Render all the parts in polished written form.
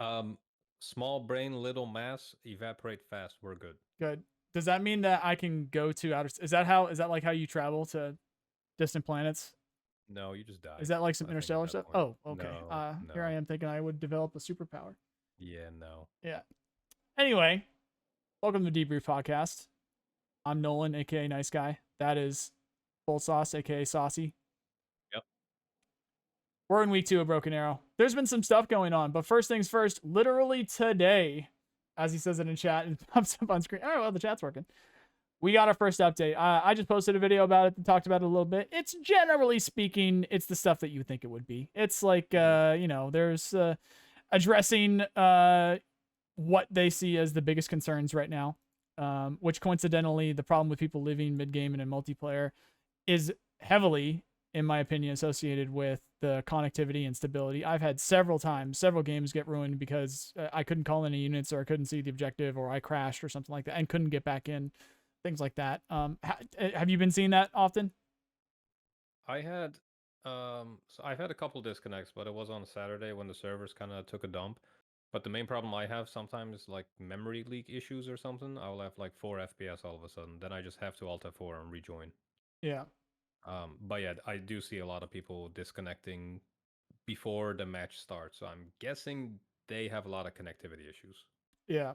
Um, Small brain, little mass, evaporate fast. We're good. Good. Does that mean that I can go to outer? Is that like how you travel to distant planets? No, you just Is die. that like some I think at interstellar that stuff? point. Oh, okay. No, Here I no. am thinking I would develop a superpower. Yeah, no. Yeah. Anyway, welcome to the Debrief podcast. I'm Nolan, aka Nice Guy. That is Bolt Sauce, aka Saucy. Yep. We're in week 2 of Broken Arrow. There's been some stuff going on, but first things first, literally today, as he says it in chat, it pops up on screen. Oh, well, the chat's working. We got our first update. I just posted a video about it and talked about it a little bit. It's generally speaking, it's the stuff that you would think it would be. It's like, there's addressing what they see as the biggest concerns right now, which coincidentally, the problem with people living mid game and in multiplayer is heavily, in my opinion, associated with the connectivity and stability. I've had several games get ruined because I couldn't call any units or I couldn't see the objective or I crashed or something like that and couldn't get back in, things like that. Have you been seeing that often? I had so I've had a couple disconnects, but it was on Saturday when the servers kind of took a dump. But the main problem I have sometimes is like memory leak issues or something. I will have like 4 FPS all of a sudden. Then I just have to Alt F4 and rejoin. Yeah. But yeah, I do see a lot of people disconnecting before the match starts. So I'm guessing they have a lot of connectivity issues. Yeah.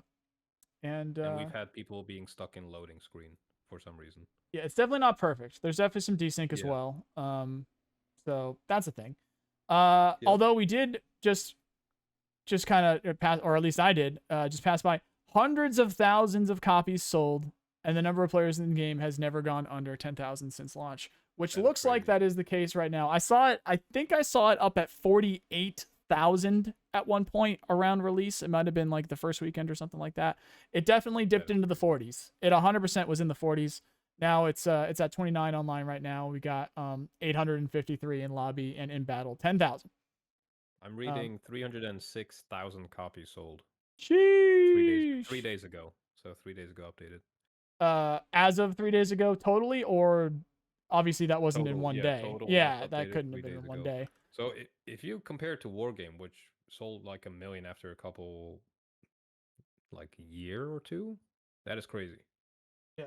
And And we've had people being stuck in loading screen for some reason. yeah, it's definitely not perfect. There's definitely some desync as Yeah. well. So that's a thing. Yep. Although we did just kind of pass, or at least I did, just pass by hundreds of thousands of copies sold, and the number of players in the game has never gone under 10,000 since launch, which That is looks like crazy. that is the case right now. I think I saw it up at 48,000 at one point around release. It might have been like the first weekend or something like that. It definitely dipped into the 40s. It 100% was in the 40s. Now it's at 29 online right now. We got 853 in lobby and in battle 10,000. I'm reading 306,000 copies sold. Sheesh. 3 days ago. So 3 days ago updated. As of 3 days ago, totally, or obviously that wasn't in Total, one yeah, day. total was Yeah, that updated couldn't have three been days in one ago. day. So if you compare it to Wargame, which sold like 1 million after a couple, like a year or two, that is crazy. Yeah.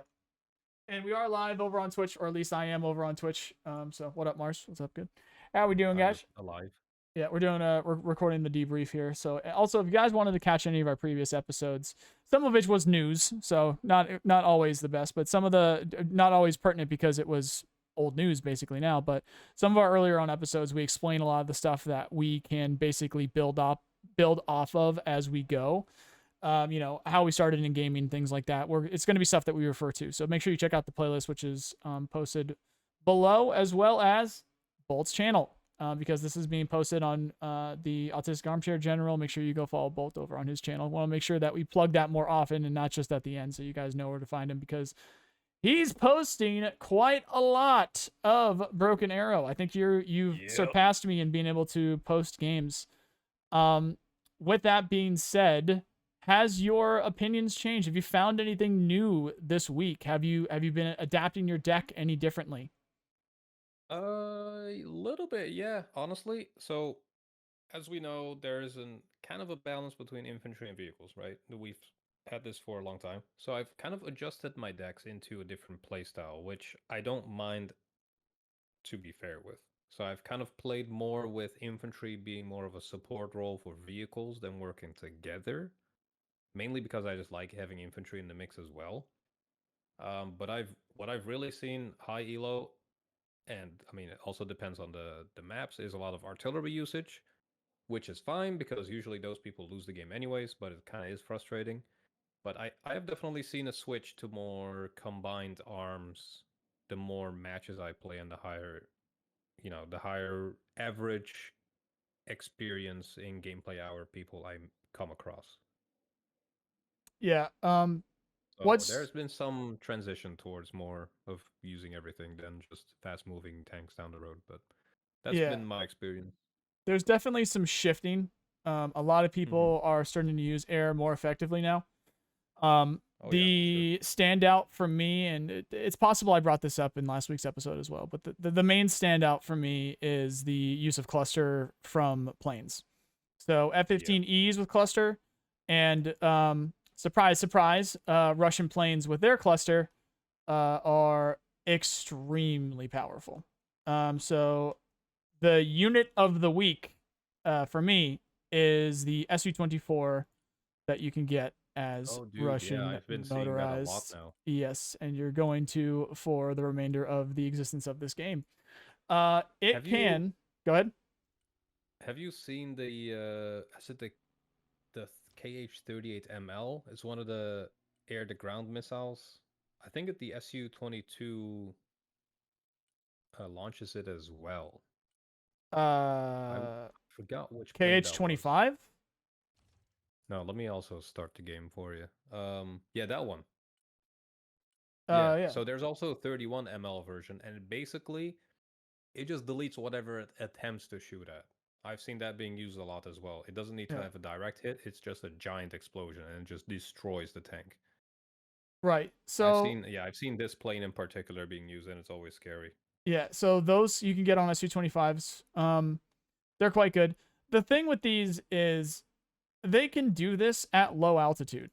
And we are live over on Twitch, or at least I am over on Twitch. So what up, Mars? What's up? Good. How we doing, I'm just guys? alive. Yeah, we're recording the debrief here. So also, if you guys wanted to catch any of our previous episodes, some of which was news, so not always the best, but some of the not always pertinent because it was old news basically now. But some of our earlier on episodes, we explain a lot of the stuff that we can basically build off of as we go. How we started in gaming, things like that. It's going to be stuff that we refer to. So make sure you check out the playlist, which is posted below, as well as Bolt's channel. Because this is being posted on the Autistic Armchair General. Make sure you go follow Bolt over on his channel. Want to make sure that we plug that more often and not just at the end, so you guys know where to find him because he's posting quite a lot of Broken Arrow. I think you've surpassed me in being able to post games. With that being said, has your opinions changed? Have you found anything new this week? Have you been adapting your deck any differently? A little bit, yeah, honestly. So, as we know, there is an kind of a balance between infantry and vehicles, right? We've had this for a long time. So I've kind of adjusted my decks into a different playstyle, which I don't mind, to be fair with. So I've kind of played more with infantry being more of a support role for vehicles than working together, mainly because I just like having infantry in the mix as well. But what I've really seen high elo, and I mean it also depends on the maps, is a lot of artillery usage, which is fine because usually those people lose the game anyways, but it kind of is frustrating. But I have definitely seen a switch to more combined arms the more matches I play and the higher average experience in gameplay hour people I come across. Yeah. So What's there's been some transition towards more of using everything than just fast moving tanks down the road, but that's yeah. been my experience. There's definitely some shifting. A lot of Mm-hmm. people are starting to use air more effectively now. Oh yeah, for sure. The standout for me, and it's possible I brought this up in last week's episode as well, but the main standout for me is the use of cluster from planes. So F-15Es with cluster, and surprise, surprise, Russian planes with their cluster are extremely powerful. So the unit of the week for me is the Su-24 that you can get as Oh, dude, yeah, Russian I've been seeing that a lot motorized. now. Yes, and you're going to for the remainder of the existence of this game. It Have you can go ahead. have you seen the is it the KH-38ML? It's one of the air to ground missiles. I think that the Su-22 launches it as well. I Uh, forgot which plane that was. KH-25. No, let me also start the game for you. Yeah, that one. Yeah, Yeah, so there's also a 31 ml version, and basically it just deletes whatever it attempts to shoot at. I've seen that being used a lot as well. It doesn't need to yeah. have a direct hit, it's just a giant explosion and it just destroys the tank. Right. So I've seen this plane in particular being used and it's always scary. yeah, so those you can get on Su-25s. They're quite good. The thing with these is they can do this at low altitude.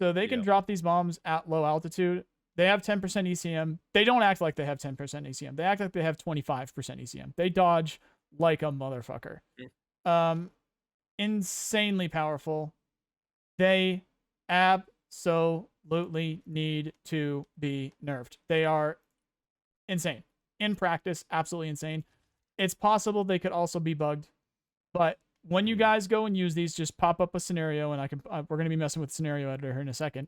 So they can Yep. drop these bombs at low altitude. They have 10% ECM. They don't act like they have 10% ECM. They act like they have 25% ECM. They dodge like a motherfucker. Um, Insanely powerful. They absolutely need to be nerfed. They are insane. In practice, absolutely insane. It's possible they could also be bugged, but when you guys go and use these, just pop up a scenario, and we're going to be messing with scenario editor here in a second.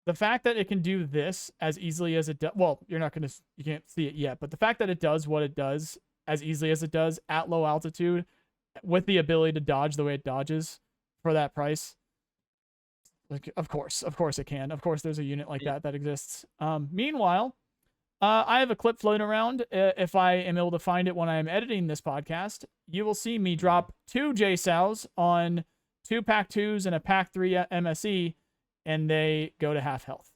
The fact that it can do this as easily as it does, well, you can't see it yet, but the fact that it does what it does as easily as it does at low altitude with the ability to dodge the way it dodges for that price, like, of course it can. Of course there's a unit like that exists. Meanwhile, I have a clip floating around. If I am able to find it when I am editing this podcast, you will see me drop 2 JSOWs on 2 Pack 2s and a Pack 3 MSE, and they go to half health.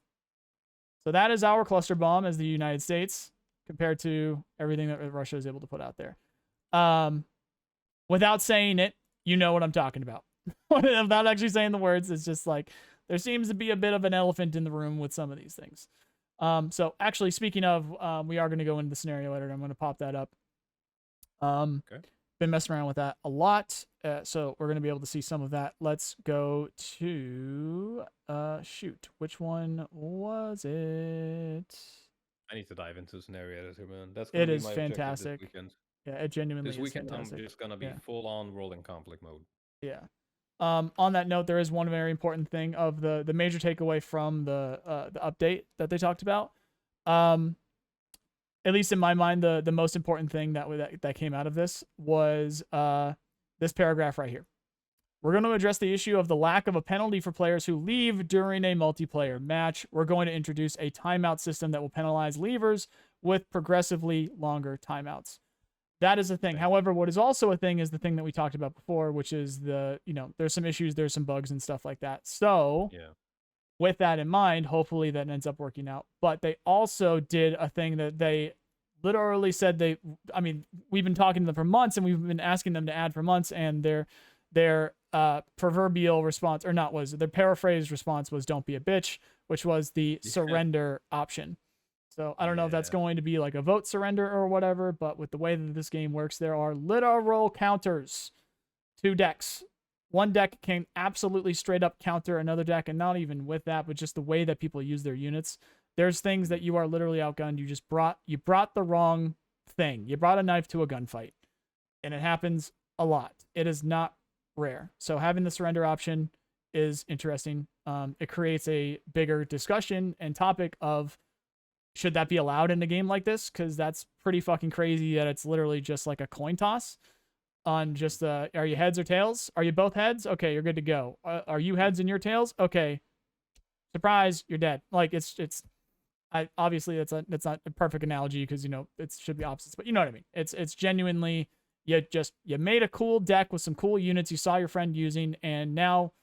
So that is our cluster bomb as the United States compared to everything that Russia is able to put out there. Without saying it, you know what I'm talking about. Without actually saying the words, it's just like there seems to be a bit of an elephant in the room with some of these things. So actually, speaking of, we are going to go into the scenario editor. I'm going to pop that up. Okay. Been messing around with that a lot. So we're going to be able to see some of that. Let's go to, shoot, which one was it? I need to dive into scenario editor, man. That's going to be my fantastic. Objective this weekend. Yeah, it genuinely this weekend, fantastic. I'm just going to be full on rolling conflict mode. Yeah. On that note, there is one very important thing of the major takeaway from the update that they talked about. At least in my mind, the most important thing that came out of this was this paragraph right here. We're going to address the issue of the lack of a penalty for players who leave during a multiplayer match. We're going to introduce a timeout system that will penalize leavers with progressively longer timeouts. That is a thing. However, what is also a thing is the thing that we talked about before, which is there's some issues, there's some bugs and stuff like that. So with that in mind, hopefully that ends up working out. But they also did a thing that they literally said we've been talking to them for months and we've been asking them to add for months, and their proverbial response, or not, was their paraphrased response was "Don't be a bitch," which was the surrender option. So I don't know if that's going to be like a vote surrender or whatever, but with the way that this game works, there are literal counters to decks. One deck can absolutely straight up counter another deck, and not even with that, but just the way that people use their units. There's things that you are literally outgunned. You brought the wrong thing. You brought a knife to a gunfight, and it happens a lot. It is not rare. So having the surrender option is interesting. It creates a bigger discussion and topic of, should that be allowed in a game like this? Because that's pretty fucking crazy that it's literally just like a coin toss on just are you heads or tails? Are you both heads? Okay, you're good to go. Are you heads and you're tails? Okay, surprise, you're dead. Like obviously that's not a perfect analogy because it should be opposites, but you know what I mean. It's genuinely you made a cool deck with some cool units you saw your friend using, and now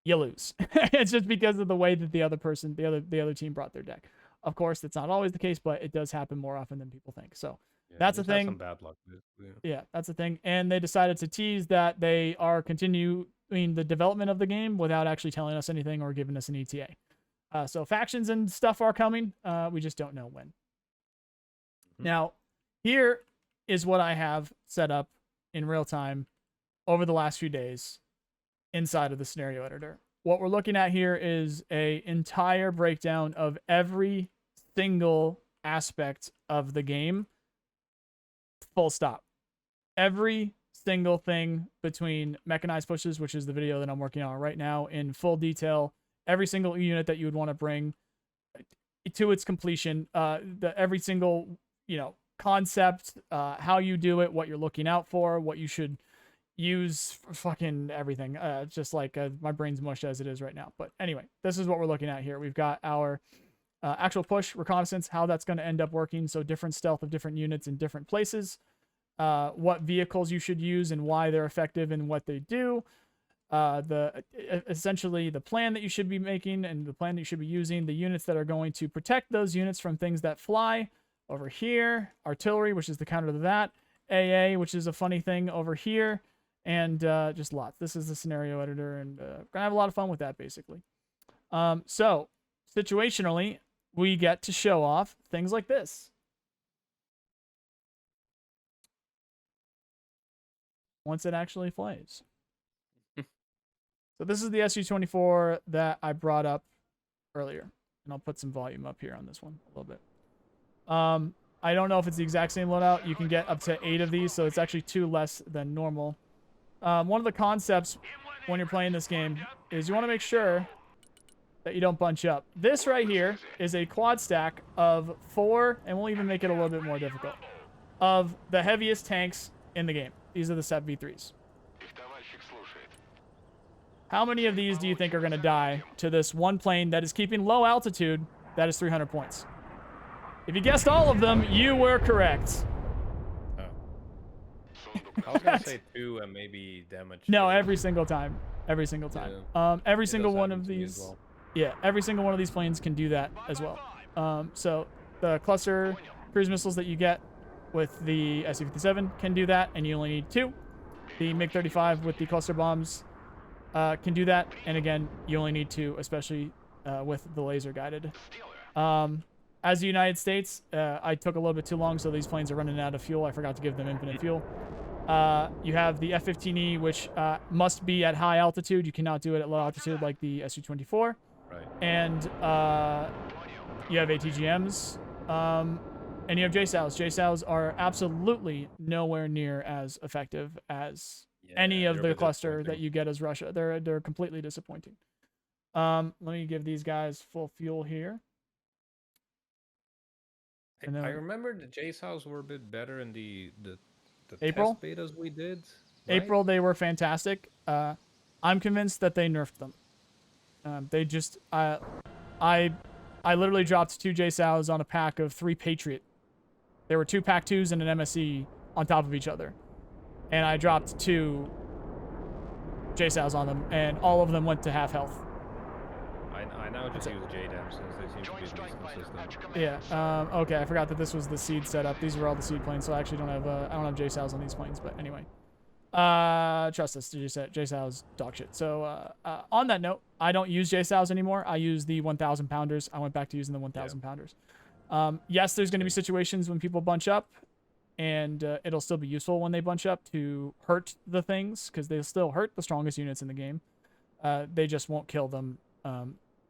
you lose. It's just because of the way that the other team brought their deck. Of course, that's not always the case, but it does happen more often than people think. So Yeah, That's a just had thing. some bad luck. Yeah. Yeah, that's the thing. And they decided to tease that they are continuing the development of the game without actually telling us anything or giving us an ETA. So factions and stuff are coming. We just don't know when. Mm-hmm. Now, here is what I have set up in real time over the last few days inside of the scenario editor. What we're looking at here is a entire breakdown of every single aspect of the game. Full stop. Every single thing between mechanized pushes, which is the video that I'm working on right now in full detail, every single unit that you would want to bring to its completion, every single, concept, how you do it, what you're looking out for, what you should use, fucking everything. Just like my brain's mush as it is right now. But anyway, this is what we're looking at here. We've got our actual push, reconnaissance, how that's going to end up working. So different stealth of different units in different places. What vehicles you should use and why they're effective and what they do. Essentially the plan that you should be making and the plan that you should be using, the units that are going to protect those units from things that fly over here, artillery, which is the counter to that, AA, which is a funny thing over here, and just lots. This is the scenario editor, and gonna have a lot of fun with that basically. So situationally, we get to show off things like this. Once it actually plays. So this is the SU-24 that I brought up earlier. And I'll put some volume up here on this one a little bit. I don't know if it's the exact same loadout. You can get up to 8 of these, so it's actually 2 less than normal. One of the concepts when you're playing this game is you want to make sure that you don't bunch up. This right here is a quad stack of 4, and we'll even make it a little bit more difficult, of the heaviest tanks in the game. These are the SEP V3s. How many of these do you think are going to die to this one plane that is keeping low altitude that is 300 points? If you guessed all of them, you were correct. Oh. I was going to say 2 and maybe damage. No, every single time. Every single time. Yeah. Every single one of these. Well. Yeah, every single one of these planes can do that as well. So the cluster cruise missiles that you get with the SU-57 can do that, and you only need 2. The MiG-35 with the cluster bombs can do that, and again, you only need 2, especially with the laser guided. As the United States, I took a little bit too long, so these planes are running out of fuel. I forgot to give them infinite fuel. You have the F-15E, which must be at high altitude. You cannot do it at low altitude like the Su-24. Right. And you have ATGMs, and you have JSOWs. JSOWs are absolutely nowhere near as effective as any of the cluster that you get as Russia. They're completely disappointing. Let me give these guys full fuel here. I remember the JSOWs were a bit better in the April test betas we did. Right? April, they were fantastic. I'm convinced that they nerfed them. They just I literally dropped 2 JSOWs on a pack of 3 Patriot. There were 2 Pack 2s and an MSE on top of each other. And I dropped 2 JSOWs on them, and all of them went to half health. I now just use JDAM since they seem to be the least consistent. Yeah. Okay, I forgot that this was the seed setup. These were all the seed planes, so I actually don't have I don't have JSOWs on these planes. But anyway, trust us, JSOWs dog shit. So on that note, I don't use JSOWs anymore. I use the 1,000 pounders. I went back to using the 1,000 pounders. Yes, there's going to be situations when people bunch up, and it'll still be useful when they bunch up to hurt the things, because they'll still hurt the strongest units in the game. They just won't kill them,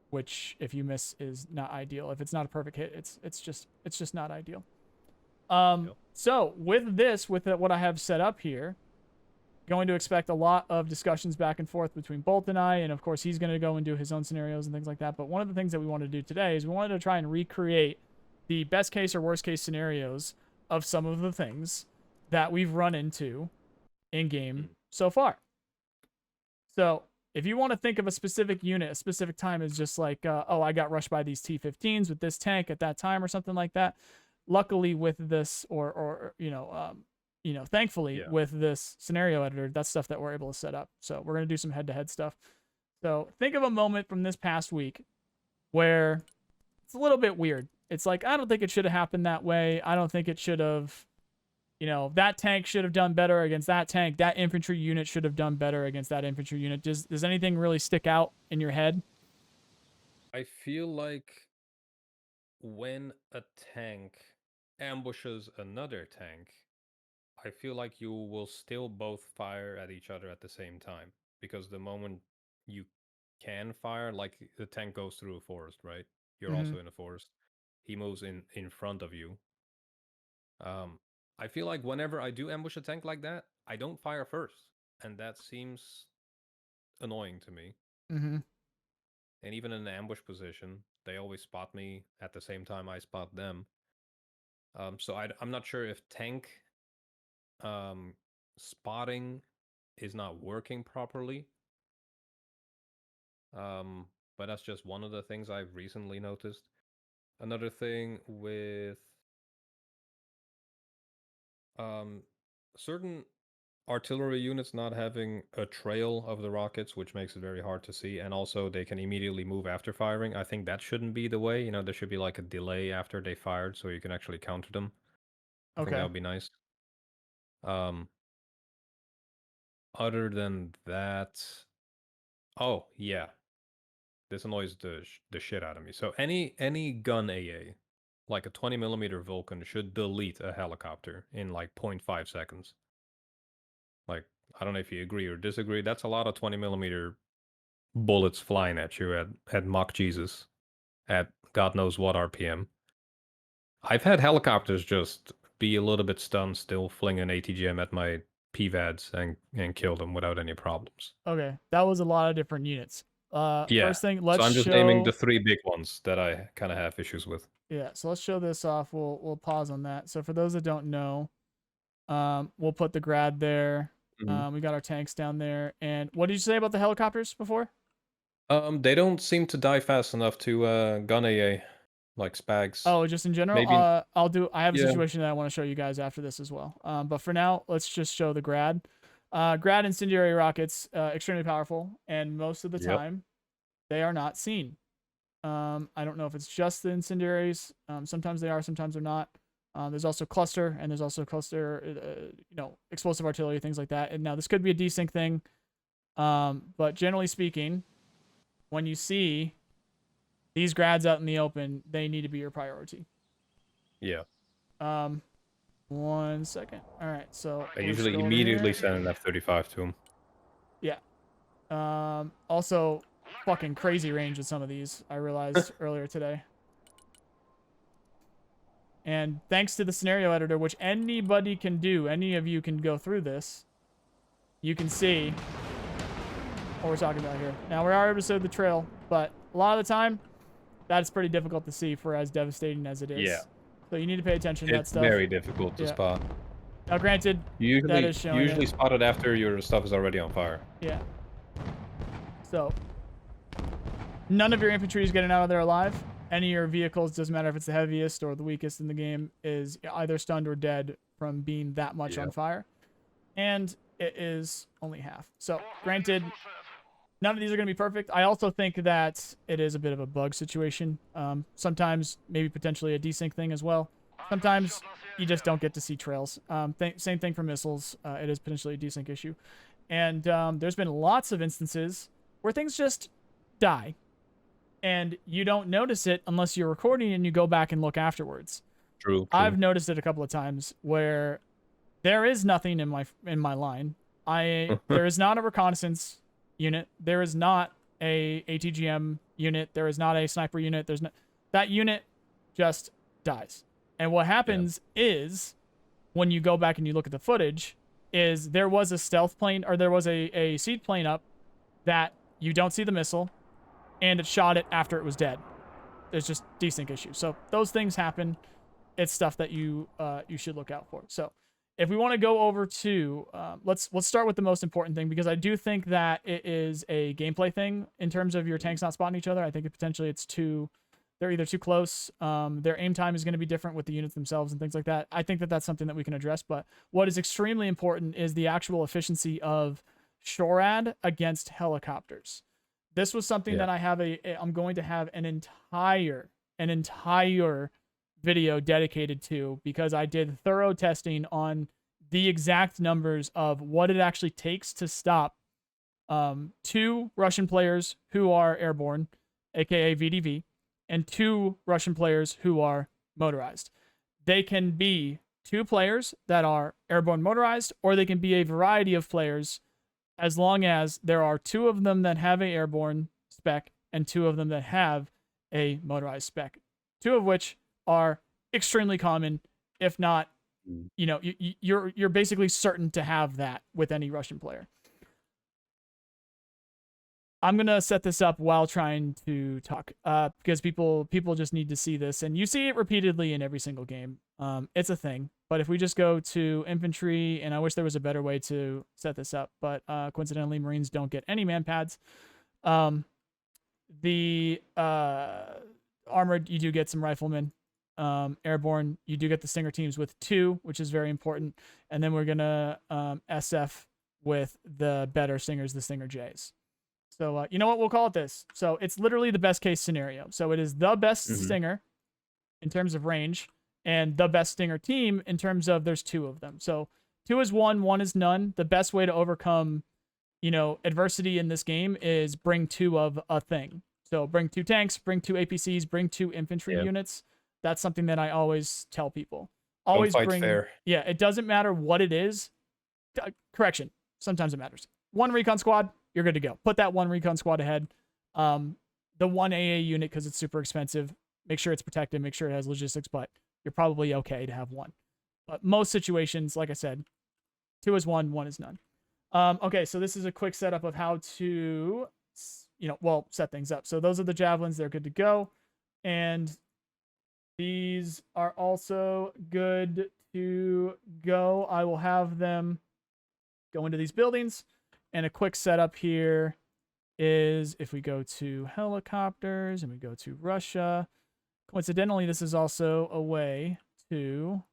which if you miss is not ideal. If it's not a perfect hit, it's just not ideal. So with this, with what I have set up here, going to expect a lot of discussions back and forth between Bolt and I, and of course he's going to go and do his own scenarios and things like that. But one of the things that we wanted to do today is we wanted to try and recreate the best case or worst case scenarios of some of the things that we've run into in game so far. So if you want to think of a specific unit, a specific time is just like, oh, I got rushed by these T-15s with this tank at that time or something like that. Luckily with this, or thankfully with this scenario editor, that's stuff that we're able to set up. So we're going to do some head-to-head stuff. So think of a moment from this past week where it's a little bit weird. It's like, I don't think it should have happened that way. I don't think it should have that tank should have done better against that tank. That infantry unit should have done better against that infantry unit. Does anything really stick out in your head? I feel like when a tank ambushes another tank, I feel like you will still both fire at each other at the same time. Because the moment you can fire, like the tank goes through a forest, right? You're Mm-hmm. also in a forest. He moves in front of you. Um, I feel like whenever I do ambush a tank like that, I don't fire first, and that seems annoying to me. Mm-hmm. And even in an ambush position, they always spot me at the same time I spot them. So I'm not sure if tank um, spotting is not working properly. But that's just one of the things I've recently noticed. Another thing with um, certain artillery units not having a trail of the rockets, which makes it very hard to see, and also they can immediately move after firing. I think that shouldn't be the way. There should be like a delay after they fired so you can actually counter them. I think that Okay. would be nice. Um, Other than that, oh yeah, this annoys the shit out of me. So any gun AA, like a 20mm Vulcan, should delete a helicopter in like 0.5 seconds. Like, I don't know if you agree or disagree. That's a lot of 20mm bullets flying at you at Mach Jesus at God knows what RPM. I've had helicopters just be a little bit stunned, still fling an ATGM at my PVADs and kill them without any problems. Okay. That was a lot of different units. Yeah. First thing, So let's I'm just naming the show. 3 big ones that I kind of have issues with. Yeah. So let's show this off. We'll pause on that. So for those that don't know, we'll put the grad there. Mhm. We got our tanks down there. And what did you say about the helicopters before? They don't seem to die fast enough to gun AA like Spags. Oh, just in general. Maybe, I have a yeah. situation that I want to show you guys after this as well. But for now, let's just show the grad. Grad incendiary rockets, extremely powerful, and most of the Yep. time, they are not seen. I don't know if it's just the incendiaries. Sometimes they are, sometimes they're not. There's also cluster, and there's also cluster, explosive artillery, things like that. And now this could be a desync thing, but generally speaking, when you see these grads out in the open, they need to be your priority. Yeah. 1 second. All right, so I we'll usually go over immediately here. send an F-35 to him. Yeah. Also, fucking crazy range with some of these. I realized earlier today. And thanks to the scenario editor, which anybody can do, any of you can go through this, you can see what we're talking about here. Now, we are episode the trail, but a lot of the time, that's pretty difficult to see for as devastating as it is. Yeah. So you need to pay attention to that It's stuff. very difficult to Yeah. spot. Now, granted, You that usually is showing usually it. spot it after your stuff is already on fire. Yeah. So, none of your infantry is getting out of there alive. Any of your vehicles, doesn't matter if it's the heaviest or the weakest in the game, is either stunned or dead from being that much on fire. And it is only half. So, granted, none of these are going to be perfect. I also think that it is a bit of a bug situation. Sometimes, maybe potentially a desync thing as well. Sometimes you just don't get to see trails. Same thing for missiles. It is potentially a desync issue. And there's been lots of instances where things just die. And you don't notice it unless you're recording and you go back and look afterwards. True. I've noticed it a couple of times where there is nothing in my line. There is not a reconnaissance unit. There is not a ATGM unit. There is not a sniper unit. That unit just dies. And what happens is when you go back and you look at the footage is there was a stealth plane or there was a seed plane up that you don't see the missile and it shot it after it was dead. There's just desync issues. So those things happen. It's stuff that you should look out for. So if we want to go over to let's start with the most important thing, because I do think that it is a gameplay thing in terms of your tanks not spotting each other. I think potentially they're either too close. Their aim time is going to be different with the units themselves and things like that. I think that that's something that we can address. But what is extremely important is the actual efficiency of Shorad against helicopters. This was something that I'm going to have an entire video dedicated to, because I did thorough testing on the exact numbers of what it actually takes to stop 2 Russian players who are airborne, aka VDV, and 2 Russian players who are motorized. They can be 2 players that are airborne motorized, or they can be a variety of players, as long as there are 2 of them that have a airborne spec and 2 of them that have a motorized spec. 2 of which are extremely common, if not, you know, you're basically certain to have that with any Russian player. I'm gonna set this up while trying to talk, because people just need to see this, and you see it repeatedly in every single game. It's a thing. But if we just go to infantry, and I wish there was a better way to set this up, but coincidentally, Marines don't get any man pads. The armored, you do get some riflemen. Airborne, you do get the Stinger teams with 2, which is very important, and then we're gonna SF with the better Stingers, the Stinger Js. So, you know what? We'll call it this. So, it's literally the best case scenario. So, it is the best Stinger in terms of range and the best Stinger team in terms of there's 2 of them. So, 2 is 1, 1 is none. The best way to overcome, you know, adversity in this game is bring 2 of a thing. So, bring 2 tanks, bring 2 APCs, bring 2 infantry units. That's something that I always tell people. Always bring fair. Yeah, it doesn't matter what it is. Correction. Sometimes it matters. 1 recon squad, you're good to go. Put that 1 recon squad ahead. The 1 AA unit, because it's super expensive. Make sure it's protected. Make sure it has logistics, but you're probably okay to have 1. But most situations, like I said, 2 is 1, 1 is none. Okay, so this is a quick setup of how to, you know, well, set things up. So those are the javelins. They're good to go. And these are also good to go. I will have them go into these buildings. And a quick setup here is if we go to helicopters and we go to Russia. Coincidentally, this is also a way to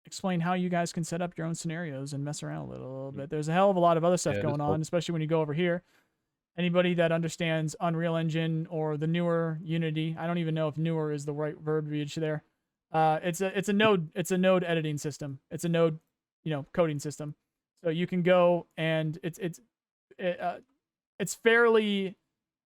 explain how you guys can set up your own scenarios and mess around a little bit. There's a hell of a lot of other stuff going on, especially when you go over here. Anybody that understands Unreal Engine or the newer Unity, I don't even know if newer is the right verbiage there. It's a node editing system. It's a node, you know, coding system. So you can go and it's fairly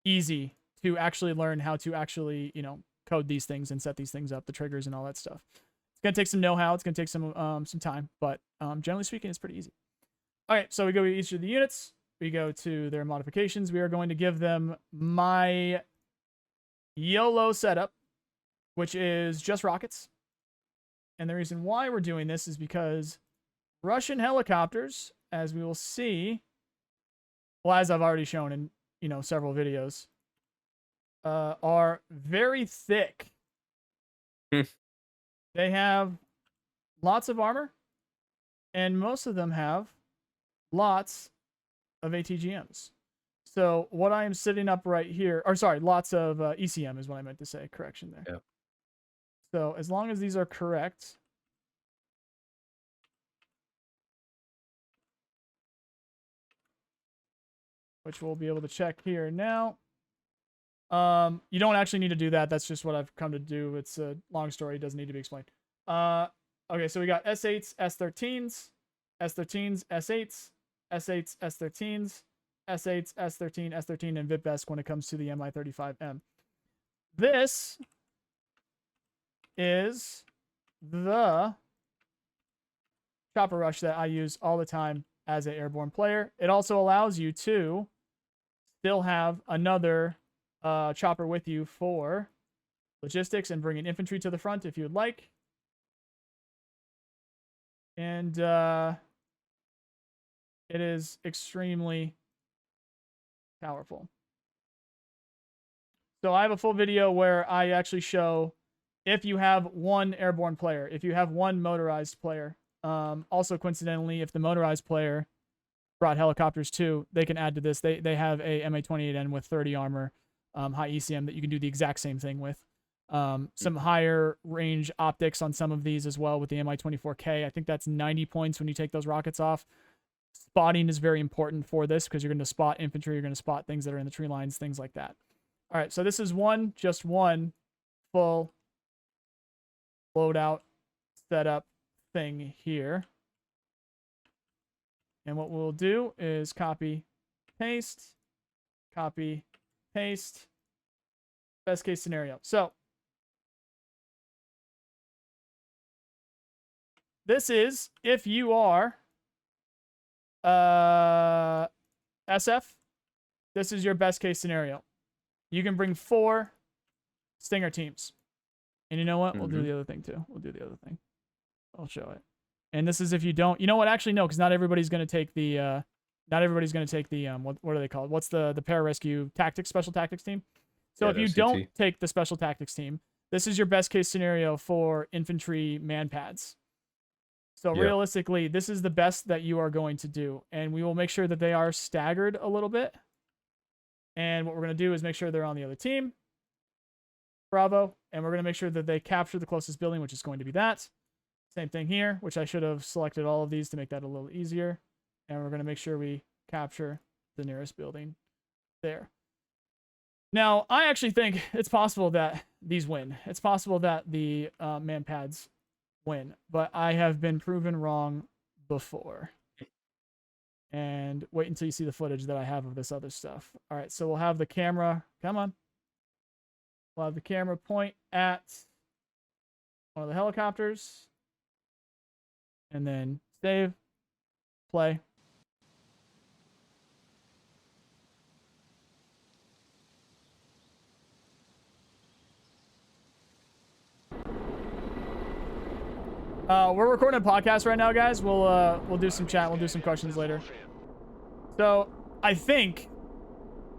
easy to actually learn how to actually, you know, code these things and set these things up, the triggers and all that stuff. It's gonna take some know-how. It's gonna take some time, but generally speaking, it's pretty easy. All right, so we go to each of the units. We go to their modifications. We are going to give them my YOLO setup, which is just rockets. And the reason why we're doing this is because Russian helicopters, as we will see, well, as I've already shown in, you know, several videos, are very thick. They have lots of armor, and most of them have lots of ATGMs. So what I am setting up right here, or sorry, lots of ECM is what I meant to say. Correction there. Yeah. So as long as these are correct, which we'll be able to check here now. You don't actually need to do that. That's just what I've come to do. It's a long story. It doesn't need to be explained. Okay, so we got S8s, S13s, S13s, S8s, S8s, S13s, S8s, S13, S13, and VIPESC when it comes to the Mi-35M. This is the chopper rush that I use all the time as an airborne player. It also allows you to still have another chopper with you for logistics and bringing infantry to the front if you would like. And it is extremely powerful. So I have a full video where I actually show if you have 1 airborne player, if you have 1 motorized player. Also, coincidentally, if the motorized player brought helicopters too, they can add to this. They have a MA-28N with 30 armor, high ECM that you can do the exact same thing with. Some higher range optics on some of these as well with the Mi-24K. I think that's 90 points when you take those rockets off. Spotting is very important for this because you're going to spot infantry, you're going to spot things that are in the tree lines, things like that. All right, so this is just one full loadout setup thing here. And what we'll do is copy, paste, best case scenario. So this is if you are SF, this is your best case scenario. You can bring 4 Stinger teams. And you know what? We'll do the other thing too. We'll do the other thing. I'll show it. And this is if you don't, you know what? Actually, no, because not everybody's going to take the, what are they called? What's the pararescue tactics, special tactics team? So if you don't take the special tactics team, this is your best case scenario for infantry man pads. So realistically, this is the best that you are going to do. And we will make sure that they are staggered a little bit. And what we're going to do is make sure they're on the other team. Bravo. And we're going to make sure that they capture the closest building, which is going to be that. Same thing here, which I should have selected all of these to make that a little easier. And we're going to make sure we capture the nearest building there. Now, I actually think it's possible that these win. It's possible that the man pads win, but I have been proven wrong before. And wait until you see the footage that I have of this other stuff. All right, so we'll have the camera. Come on. We'll have the camera point at one of the helicopters. And then save, play. We're recording a podcast right now, guys. We'll do some chat. We'll do some questions later. So I think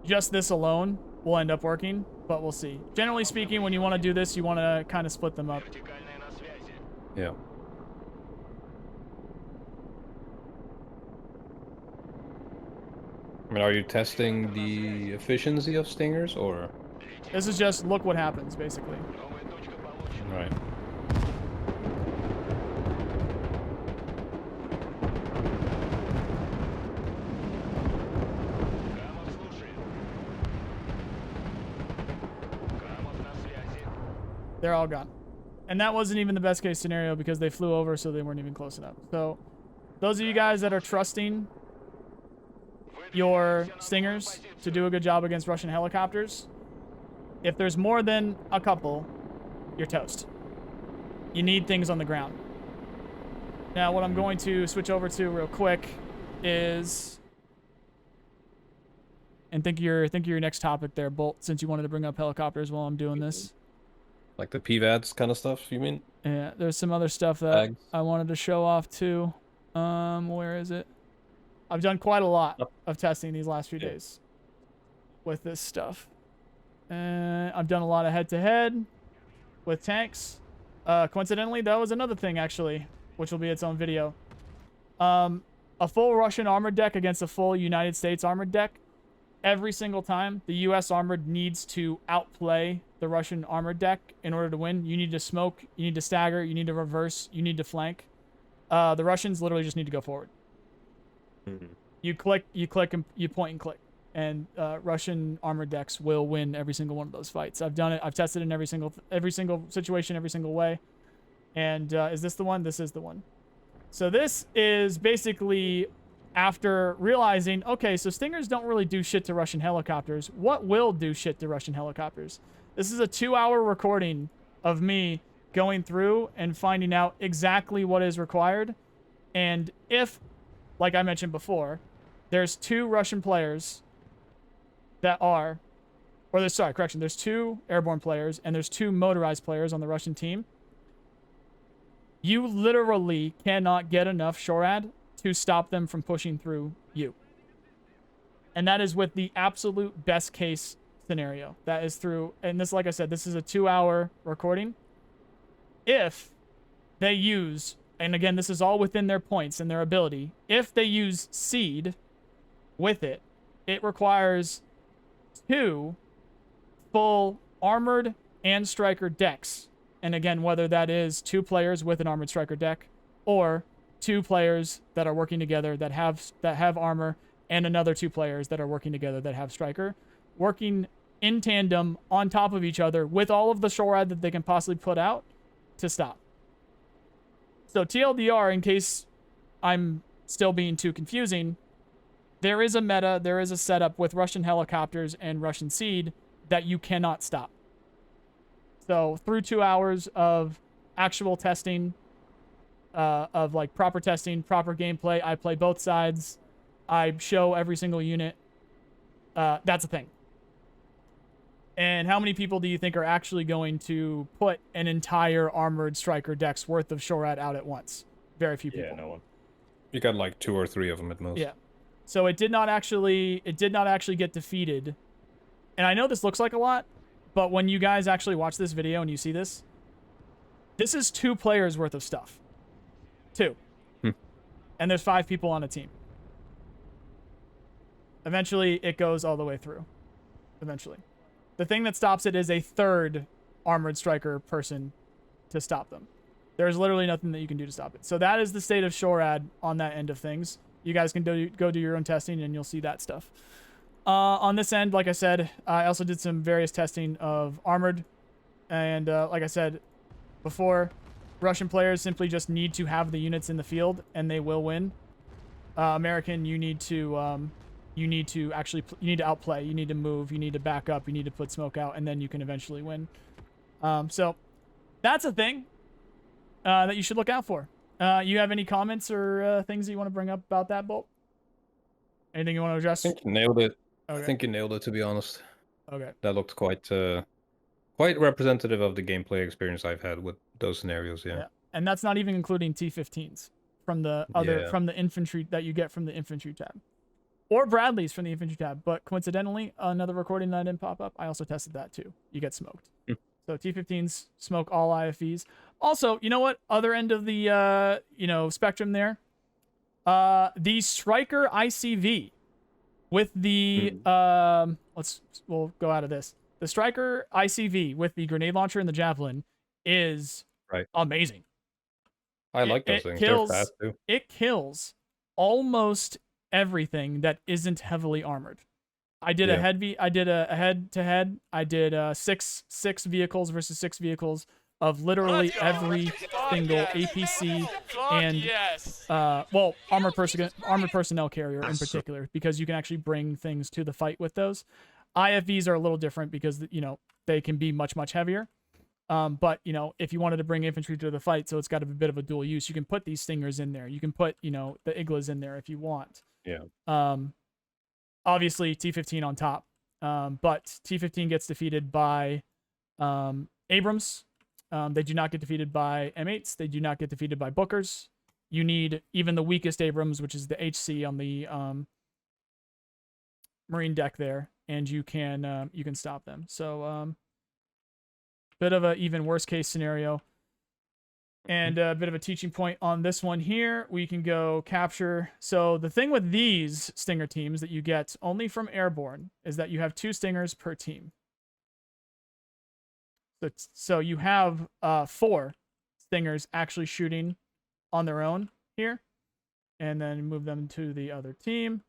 just this alone will end up working, but we'll see. Generally speaking, when you want to do this, you want to kind of split them up. Yeah. I mean, are you testing the efficiency of stingers, or? This is just look what happens, basically. Right. They're all gone. And that wasn't even the best case scenario because they flew over, so they weren't even close enough. So those of you guys that are trusting your Stingers to do a good job against Russian helicopters, if there's more than a couple, you're toast. You need things on the ground. Now, what I'm going to switch over to real quick is, and think of your next topic there, Bolt, since you wanted to bring up helicopters while I'm doing this. Like the PVADs kind of stuff, you mean? Yeah, there's some other stuff that I wanted to show off too. Where is it? I've done quite a lot of testing these last few days with this stuff. I've done a lot of head-to-head with tanks. Coincidentally, that was another thing, actually, which will be its own video. A full Russian armored deck against a full United States armored deck. Every single time, the U.S. armored needs to outplay the Russian armored deck in order to win. You need to smoke, you need to stagger, you need to reverse, you need to flank. The Russians literally just need to go forward. Mm-hmm. You click, and you point and click. And Russian armored decks will win every single one of those fights. I've done it. I've tested in every single situation, every single way. And is this the one? This is the one. So this is basically after realizing, okay, so Stingers don't really do shit to Russian helicopters. What will do shit to Russian helicopters? This is a 2-hour recording of me going through and finding out exactly what is required. And if, like I mentioned before, there's 2 Russian players that are, or there's, sorry, correction, there's 2 airborne players and there's 2 motorized players on the Russian team. You literally cannot get enough Shorad to stop them from pushing through you. And that is with the absolute best case scenario. That is through, and this, like I said, this is a 2-hour recording. If they use, and again, this is all within their points and their ability, if they use seed with it, it requires 2 full armored and striker decks. And again, whether that is 2 players with an armored striker deck or 2 players that are working together that have armor and another 2 players that are working together that have striker, working in tandem on top of each other with all of the Shorad that they can possibly put out to stop. So TLDR, in case I'm still being too confusing, there is a meta, there is a setup with Russian helicopters and Russian seed that you cannot stop. So through 2 hours of actual testing, of like proper testing, proper gameplay, I play both sides. I show every single unit. That's a thing. And how many people do you think are actually going to put an entire armored striker deck's worth of Shorad out at once? Very few people. Yeah, no one. You got like 2 or 3 of them at most. Yeah. So it did not actually get defeated. And I know this looks like a lot, but when you guys actually watch this video and you see this, this is 2 players worth of stuff. 2. And there's 5 people on a team. Eventually, it goes all the way through. Eventually. The thing that stops it is a 3rd armored striker person to stop them. There's literally nothing that you can do to stop it. So that is the state of Shorad on that end of things. You guys can go do your own testing, and you'll see that stuff. On this end, like I said, I also did some various testing of armored. And like I said before, Russian players simply just need to have the units in the field, and they will win. American, you need to outplay. You need to move. You need to back up. You need to put smoke out, and then you can eventually win. So that's a thing that you should look out for. You have any comments or things that you want to bring up about that, Bolt? Anything you want to address? I think you nailed it. Okay. I think you nailed it, to be honest. Okay. That looked quite representative of the gameplay experience I've had with those scenarios, yeah. And that's not even including T15s from the infantry that you get from the infantry tab. Or Bradley's from the infantry tab, but coincidentally, another recording that didn't pop up, I also tested that too. You get smoked. So T15s smoke all IFVs. Also, you know what? Other end of the spectrum there. The Striker ICV with the we'll go out of this. The Striker ICV with the grenade launcher and the javelin is amazing. I like those things. They're fast too. It kills almost everything that isn't heavily armored. I did a head-to-head. I did six vehicles versus 6 vehicles of literally every single APC and armored personnel carrier in particular, because you can actually bring things to the fight with those. IFVs are a little different because they can be much heavier. But if you wanted to bring infantry to the fight, so it's got a bit of a dual use, you can put these stingers in there. You can put the Iglas in there if you want. Yeah. Obviously T15 on top. But T15 gets defeated by Abrams. They do not get defeated by M8s. They do not get defeated by Bookers. You need even the weakest Abrams, which is the HC on the Marine deck there, and you can stop them. So bit of a even worse case scenario. And a bit of a teaching point on this one here. We can go capture. So the thing with these Stinger teams that you get only from Airborne is that you have 2 Stingers per team. So you have 4 Stingers actually shooting on their own here. And then move them to the other team.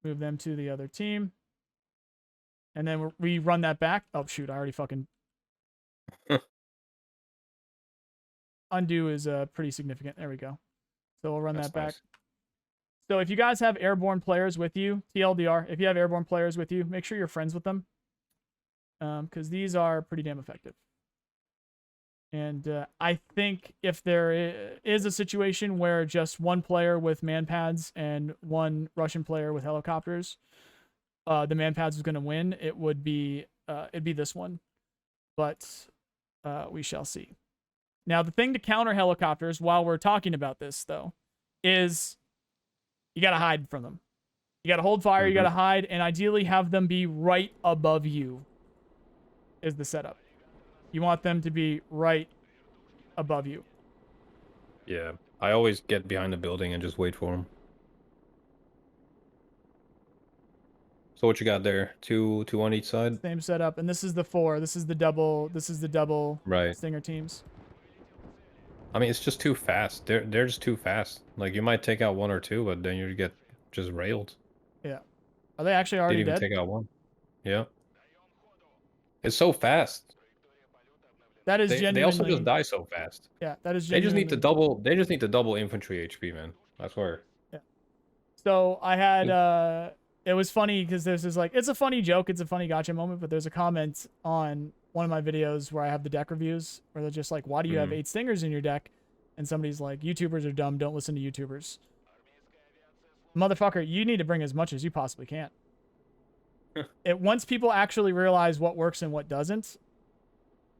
Move them to the other team. And then we run that back. Oh, shoot. I already fucking... Undo is pretty significant. There we go. So we'll run that back. Nice. So if you guys have airborne players with you, TLDR, if you have airborne players with you, make sure you're friends with them. Because these are pretty damn effective. And I think if there is a situation where just 1 player with man pads and 1 Russian player with helicopters, the man pads is going to win, it'd be this one. But we shall see. Now, the thing to counter helicopters while we're talking about this, though, is you got to hide from them. You got to hold fire, you got to hide, and ideally have them be right above you is the setup. You want them to be right above you. Yeah, I always get behind the building and just wait for them. So what you got there? Two on each side? Same setup, and this is the 4. This is the double Stinger teams. I mean, it's just too fast. They're just too fast. Like, you might take out 1 or 2, but then you get just railed. Yeah. Are they actually already dead? Didn't even take out 1. Yeah. It's so fast. That is genuinely... They also just die so fast. Yeah, that is They genuinely... just need to double infantry HP, man. I swear. Yeah. So I had it was funny because this is like, it's a funny joke, it's a funny gotcha moment, but there's a comment on one of my videos where I have the deck reviews where they're just like, why do you have 8 stingers in your deck? And somebody's like, YouTubers are dumb, don't listen to YouTubers. Motherfucker, you need to bring as much as you possibly can. Once people actually realize what works and what doesn't,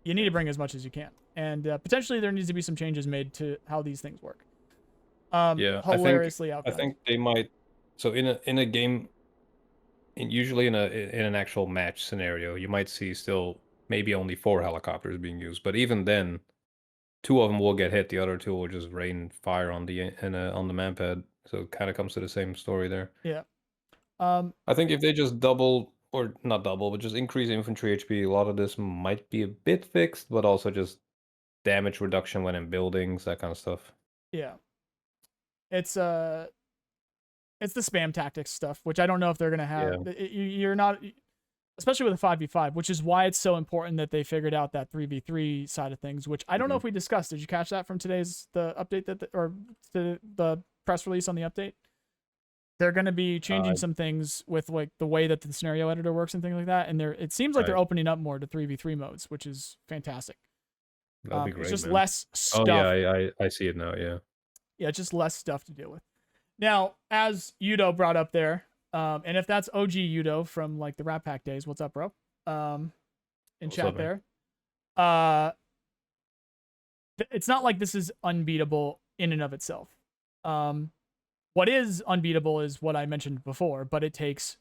you need to bring as much as you can. And potentially there needs to be some changes made to how these things work. Yeah, Hilariously outgunned. I think they might. So in a game, usually in an actual match scenario, you might see still maybe only 4 helicopters being used, but even then, 2 of them will get hit. The other 2 will just rain fire on the on the manpad. So it kind of comes to the same story there. Yeah. I think if they just double or not double, but just increase infantry HP, a lot of this might be a bit fixed, but also just damage reduction when in buildings, that kind of stuff. Yeah. It's the spam tactics stuff, which I don't know if they're gonna have. Yeah. You're not, especially with a 5v5, which is why it's so important that they figured out that 3v3 side of things, which I don't know if we discussed. Did you catch that from today's the update or the press release on the update? They're going to be changing some things with like the way that the scenario editor works and things like that, and it seems like they're opening up more to 3v3 modes, which is fantastic. That'd be great. It's just man. less stuff. Oh yeah, I see it now. Yeah. Yeah, just less stuff to deal with. Now, as Yudo brought up there, and if that's OG Yudo from like the Rat Pack days, what's up, bro? In what's chat up, there. It's not like this is unbeatable in and of itself. What is unbeatable is what I mentioned before, but it takes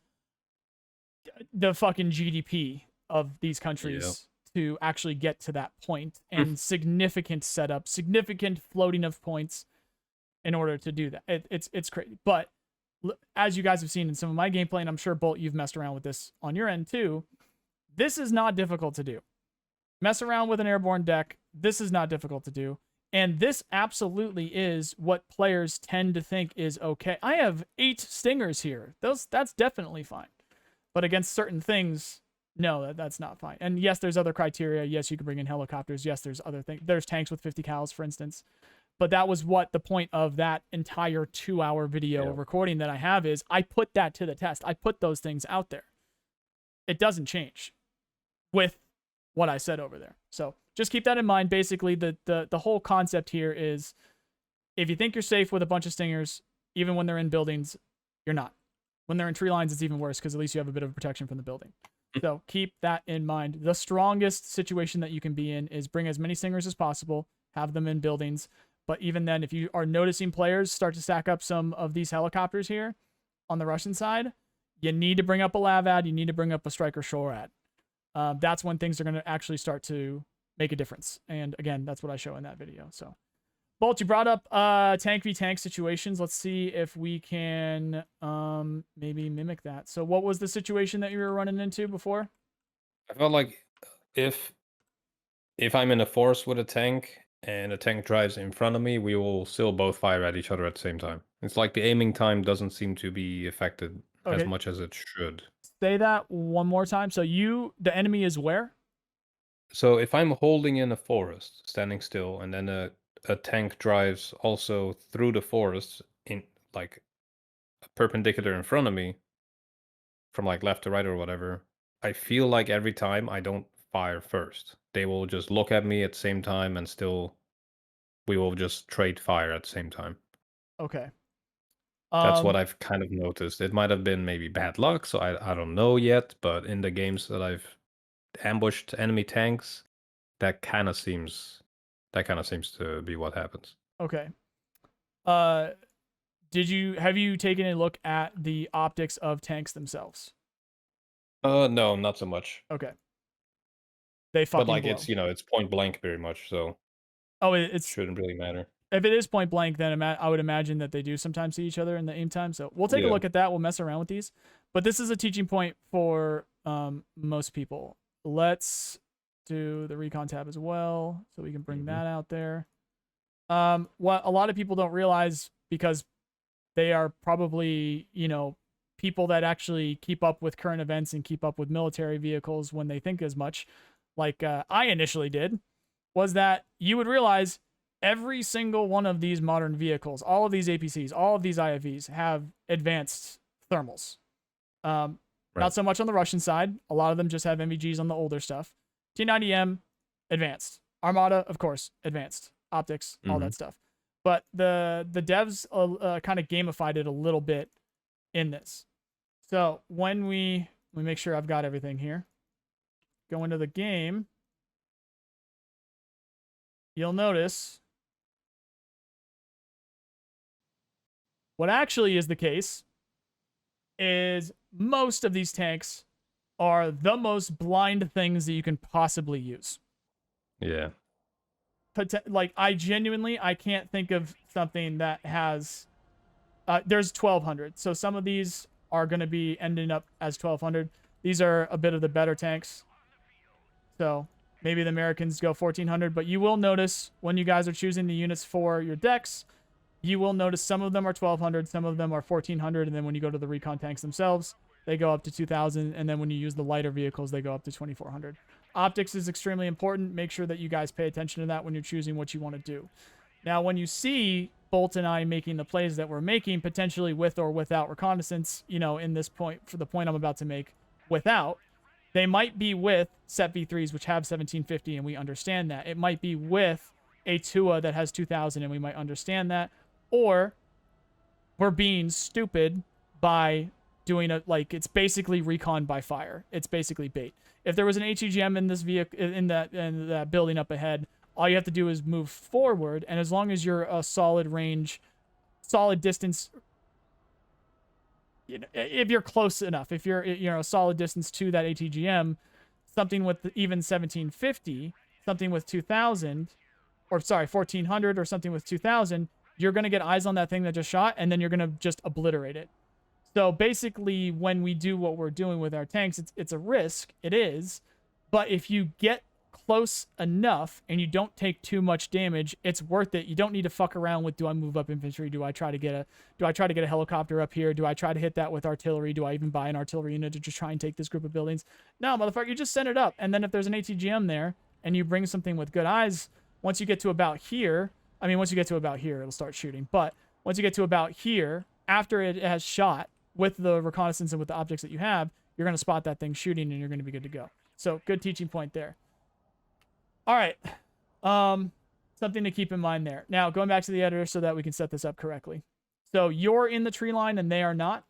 the fucking GDP of these countries to actually get to that point, and significant setup, significant floating of points in order to do that. It's crazy. But as you guys have seen in some of my gameplay, and I'm sure, Bolt, you've messed around with this on your end too, this is not difficult to do. Mess around with an airborne deck. This is not difficult to do. And this absolutely is what players tend to think is okay. I have 8 stingers here. That's definitely fine. But against certain things, no, that's not fine. And yes, there's other criteria. Yes, you can bring in helicopters. Yes, there's other things. There's tanks with 50 cals, for instance. But that was what the point of that entire 2-hour video recording that I have is. I put that to the test. I put those things out there. It doesn't change with what I said over there. So just keep that in mind. Basically, the whole concept here is if you think you're safe with a bunch of stingers, even when they're in buildings, you're not. When they're in tree lines, it's even worse because at least you have a bit of protection from the building. So keep that in mind. The strongest situation that you can be in is bring as many stingers as possible, have them in buildings. But even then, if you are noticing players start to stack up some of these helicopters here on the Russian side, you need to bring up a Lavad, you need to bring up a Striker Shorad. That's when things are going to actually start to make a difference. And again, that's what I show in that video. So, Bolt, you brought up tank v tank situations. Let's see if we can maybe mimic that. So what was the situation that you were running into before? I felt like if I'm in a forest with a tank and a tank drives in front of me, we will still both fire at each other at the same time. It's like the aiming time doesn't seem to be affected as much as it should. Say that one more time. So the enemy is where? So if I'm holding in a forest, standing still, and then a tank drives also through the forest in like perpendicular in front of me, from like left to right or whatever, I feel like every time I don't fire first. They will just look at me at the same time and still we will just trade fire at the same time. Okay. That's what I've kind of noticed. It might have been maybe bad luck, so I don't know yet, but in the games that I've ambushed enemy tanks, that kind of seems to be what happens. Okay. Have you taken a look at the optics of tanks themselves? No, not so much. Okay. They fucking But like blow. it's point blank very much, so it shouldn't really matter. If it is point blank, then I would imagine that they do sometimes see each other in the aim time. So we'll take a look at that. We'll mess around with these. But this is a teaching point for most people. Let's do the recon tab as well, so we can bring that out there. What a lot of people don't realize, because they are probably, people that actually keep up with current events and keep up with military vehicles when they think as much, like I initially did, was that you would realize every single one of these modern vehicles, all of these APCs, all of these IFVs have advanced thermals. Not Right. so much on the Russian side. A lot of them just have MVGs on the older stuff. T90M, advanced. Armada, of course, advanced. Optics, all Mm-hmm. that stuff. But the devs kind of gamified it a little bit in this. So when we let me make sure I've got everything here. Go into the game. You'll notice what actually is the case is most of these tanks are the most blind things that you can possibly use. Yeah. Like I can't think of something that has there's 1200. So some of these are going to be ending up as 1200. These are a bit of the better tanks. So maybe the Americans go 1400, but you will notice when you guys are choosing the units for your decks, you will notice some of them are 1200, some of them are 1400, and then when you go to the recon tanks themselves, they go up to 2000, and then when you use the lighter vehicles, they go up to 2400. Optics is extremely important. Make sure that you guys pay attention to that when you're choosing what you want to do. Now, when you see Bolt and I making the plays that we're making, potentially with or without reconnaissance, in this point, for the point I'm about to make, without, they might be with set V3s, which have 1750, and we understand that. It might be with a Tua that has 2000, and we might understand that. Or we're being stupid by doing it's basically recon by fire. It's basically bait. If there was an HEGM in this vehicle, in that building up ahead, all you have to do is move forward, and as long as you're a solid range, solid distance, if you're close enough, if you're a solid distance to that ATGM, something with even 1750, something with 2000, or sorry, 1400, or something with 2000, you're going to get eyes on that thing that just shot, and then you're going to just obliterate it. So basically, when we do what we're doing with our tanks, it's a risk. It is. But if you get close enough and you don't take too much damage, it's worth it. You don't need to fuck around with, do I move up infantry? Do I try to get a helicopter up here? Do I try to hit that with artillery? Do I even buy an artillery unit to just try and take this group of buildings? No, motherfucker, you just send it up. And then if there's an ATGM there and you bring something with good eyes, once you get to about here, it'll start shooting. But once you get to about here, after it has shot with the reconnaissance and with the optics that you have, you're going to spot that thing shooting and you're going to be good to go. So good teaching point there. All right. Something to keep in mind there. Now, going back to the editor so that we can set this up correctly. So you're in the tree line and they are not?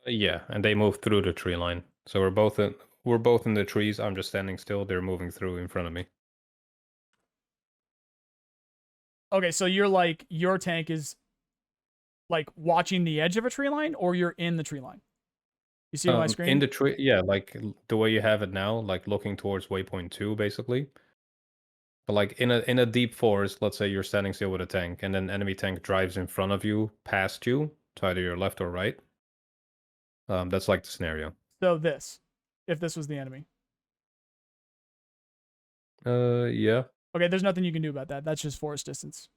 Yeah, and they move through the tree line. So we're both in the trees. I'm just standing still. They're moving through in front of me. Okay, so your tank is watching the edge of a tree line, or you're in the tree line? You see it on my screen? In the tree, yeah, like the way you have it now, like looking towards waypoint 2, basically. But in a deep forest, let's say you're standing still with a tank, and then enemy tank drives in front of you, past you, to either your left or right. That's the scenario. So if this was the enemy. Yeah. Okay, there's nothing you can do about that. That's just forest distance.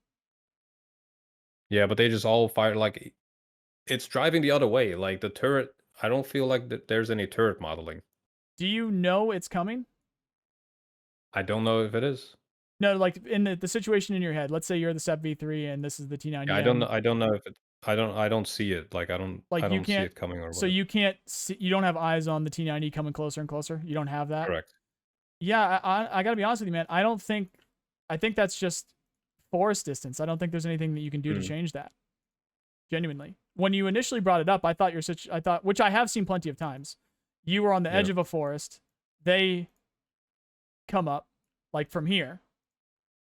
Yeah, but they just all fire it's driving the other way. The turret, I don't feel like there's any turret modeling. Do you know it's coming? I don't know if it is. No, in the situation in your head. Let's say you're the SEP V3 and this is the T90M. Yeah, I don't know if it. I don't see it. I don't see it coming or whatever. So you can't see, you don't have eyes on the T90 coming closer and closer. You don't have that. Correct. Yeah, I gotta be honest with you, man. I think that's just forest distance. I don't think there's anything that you can do to change that. Genuinely, when you initially brought it up, I thought which I have seen plenty of times. You were on the edge of a forest. They come up from here,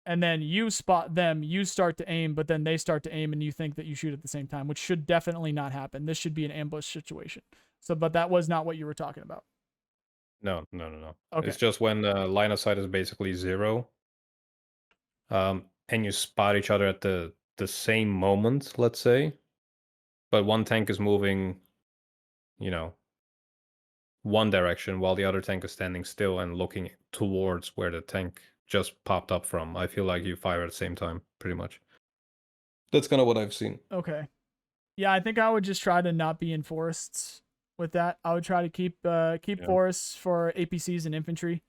and then you spot them. You start to aim, but then they start to aim, and you think that you shoot at the same time, which should definitely not happen. This should be an ambush situation. So, but that was not what you were talking about. No. Okay. It's just when line of sight is basically 0, and you spot each other at the same moment, let's say, but one tank is moving, one direction while the other tank is standing still and looking towards where the tank just popped up from. I feel like you fire at the same time, pretty much. That's kind of what I've seen. Okay. Yeah, I think I would just try to not be in forests with that. I would try to keep forests for APCs and infantry.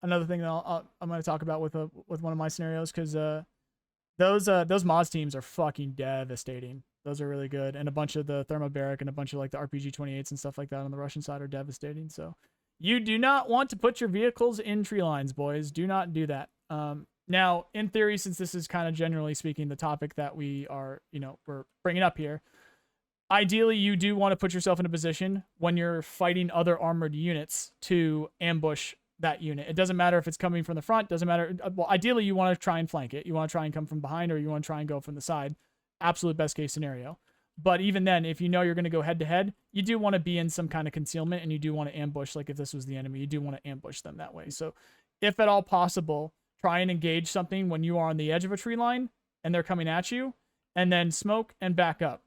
another thing that I'm going to talk about with one of my scenarios, because those Moz teams are fucking devastating. Those are really good, and a bunch of the thermobaric and a bunch of like the RPG 28s and stuff like that on the Russian side are devastating. So you do not want to put your vehicles in tree lines, boys. Do not do that. Now, in theory, since this is kind of generally speaking the topic that we are, we're bringing up here, ideally you do want to put yourself in a position when you're fighting other armored units to ambush that unit. It doesn't matter if it's coming from the front, doesn't matter. Well, ideally you want to try and flank it. You want to try and come from behind, or you want to try and go from the side. Absolute best case scenario. But even then, if you know you're going to go head to head, you do want to be in some kind of concealment, and you do want to ambush. Like if this was the enemy, you do want to ambush them that way. So if at all possible, try and engage something when you are on the edge of a tree line and they're coming at you, and then smoke and back up.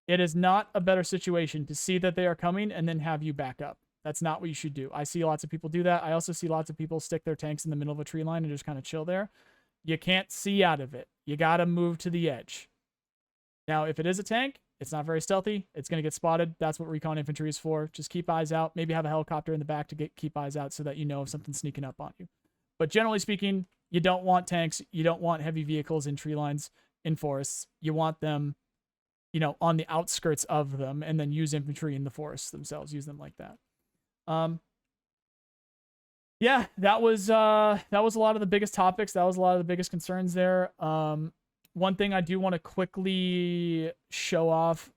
It is not a better situation to see that they are coming and then have you back up. That's not what you should do. I see lots of people do that. I also see lots of people stick their tanks in the middle of a tree line and just kind of chill there. You can't see out of it. You got to move to the edge. Now, if it is a tank, it's not very stealthy. It's going to get spotted. That's what recon infantry is for. Just keep eyes out. Maybe have a helicopter in the back to keep eyes out so that you know if something's sneaking up on you. But generally speaking, you don't want tanks. You don't want heavy vehicles in tree lines in forests. You want them, on the outskirts of them, and then use infantry in the forests themselves. Use them like that. Yeah, that was a lot of the biggest topics. That was a lot of the biggest concerns there. One thing I do want to quickly show off,